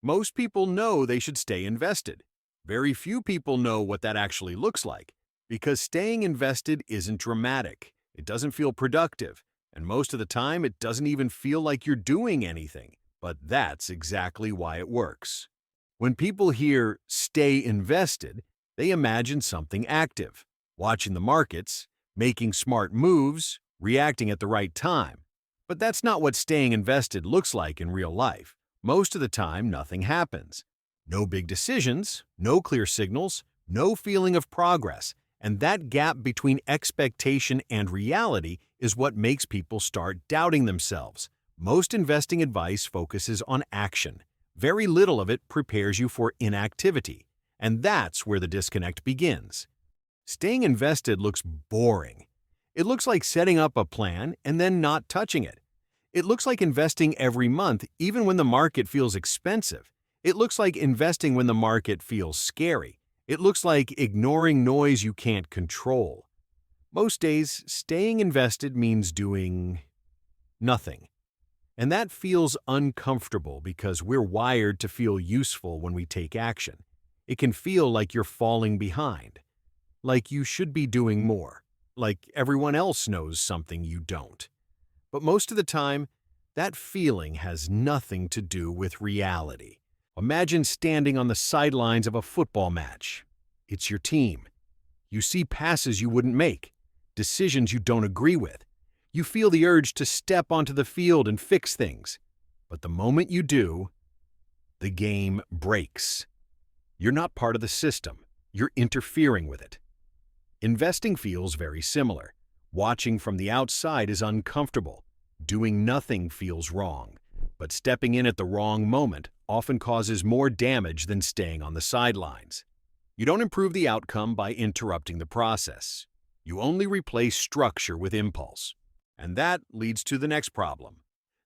Most people know they should stay invested. Very few people know what that actually looks like, because staying invested isn't dramatic, it doesn't feel productive, and most of the time it doesn't even feel like you're doing anything. But that's exactly why it works. When people hear "stay invested," they imagine something active, watching the markets, making smart moves, reacting at the right time. But that's not what staying invested looks like in real life. Most of the time, nothing happens. No big decisions, no clear signals, no feeling of progress, and that gap between expectation and reality is what makes people start doubting themselves. Most investing advice focuses on action. Very little of it prepares you for inactivity, and that's where the disconnect begins. Staying invested looks boring. It looks like setting up a plan and then not touching it. It looks like investing every month even when the market feels expensive. It looks like investing when the market feels scary. It looks like ignoring noise you can't control. Most days, staying invested means doing nothing. And that feels uncomfortable because we're wired to feel useful when we take action. It can feel like you're falling behind, like you should be doing more, like everyone else knows something you don't. But most of the time, that feeling has nothing to do with reality. Imagine standing on the sidelines of a football match. It's your team. You see passes you wouldn't make, decisions you don't agree with. You feel the urge to step onto the field and fix things. But the moment you do, the game breaks. You're not part of the system. You're interfering with it. Investing feels very similar. Watching from the outside is uncomfortable. Doing nothing feels wrong. But stepping in at the wrong moment often causes more damage than staying on the sidelines. You don't improve the outcome by interrupting the process. You only replace structure with impulse. And that leads to the next problem.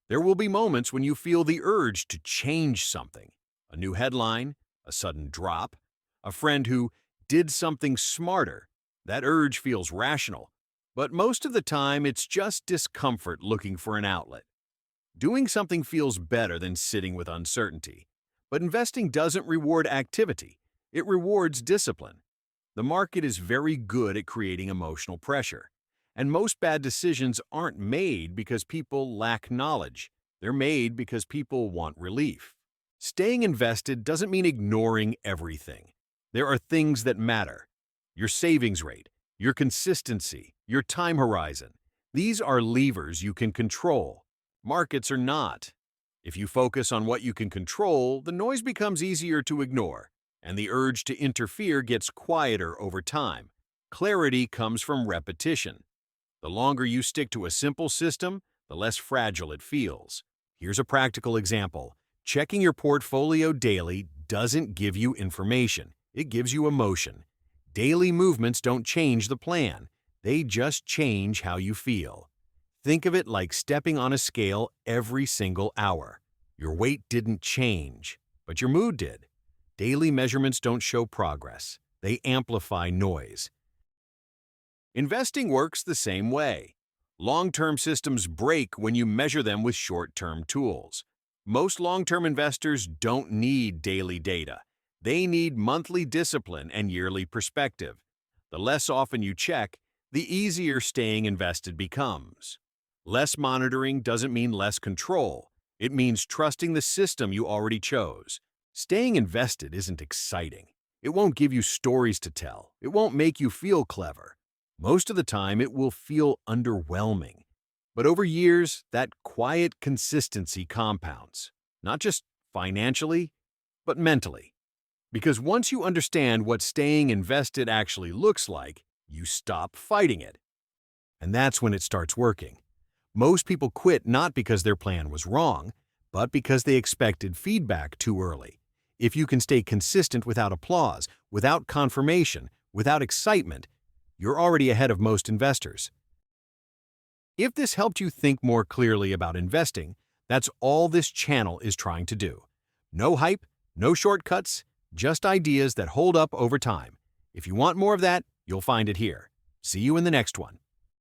There will be moments when you feel the urge to change something. A new headline, a sudden drop, a friend who did something smarter. That urge feels rational. But most of the time, it's just discomfort looking for an outlet. Doing something feels better than sitting with uncertainty. But investing doesn't reward activity. It rewards discipline. The market is very good at creating emotional pressure. And most bad decisions aren't made because people lack knowledge. They're made because people want relief. Staying invested doesn't mean ignoring everything. There are things that matter. Your savings rate, your consistency, your time horizon. These are levers you can control. Markets are not. If you focus on what you can control, the noise becomes easier to ignore, and the urge to interfere gets quieter over time. Clarity comes from repetition. The longer you stick to a simple system, the less fragile it feels. Here's a practical example. Checking your portfolio daily doesn't give you information. It gives you emotion. Daily movements don't change the plan. They just change how you feel. Think of it like stepping on a scale every single hour. Your weight didn't change, but your mood did. Daily measurements don't show progress. They amplify noise. Investing works the same way. Long-term systems break when you measure them with short-term tools. Most long-term investors don't need daily data. They need monthly discipline and yearly perspective. The less often you check, the easier staying invested becomes. Less monitoring doesn't mean less control. It means trusting the system you already chose. Staying invested isn't exciting. It won't give you stories to tell. It won't make you feel clever. Most of the time, it will feel underwhelming. But over years, that quiet consistency compounds, not just financially, but mentally. Because once you understand what staying invested actually looks like, you stop fighting it. And that's when it starts working. Most people quit not because their plan was wrong, but because they expected feedback too early. If you can stay consistent without applause, without confirmation, without excitement, you're already ahead of most investors. If this helped you think more clearly about investing, that's all this channel is trying to do. No hype, no shortcuts, just ideas that hold up over time. If you want more of that, you'll find it here. See you in the next one.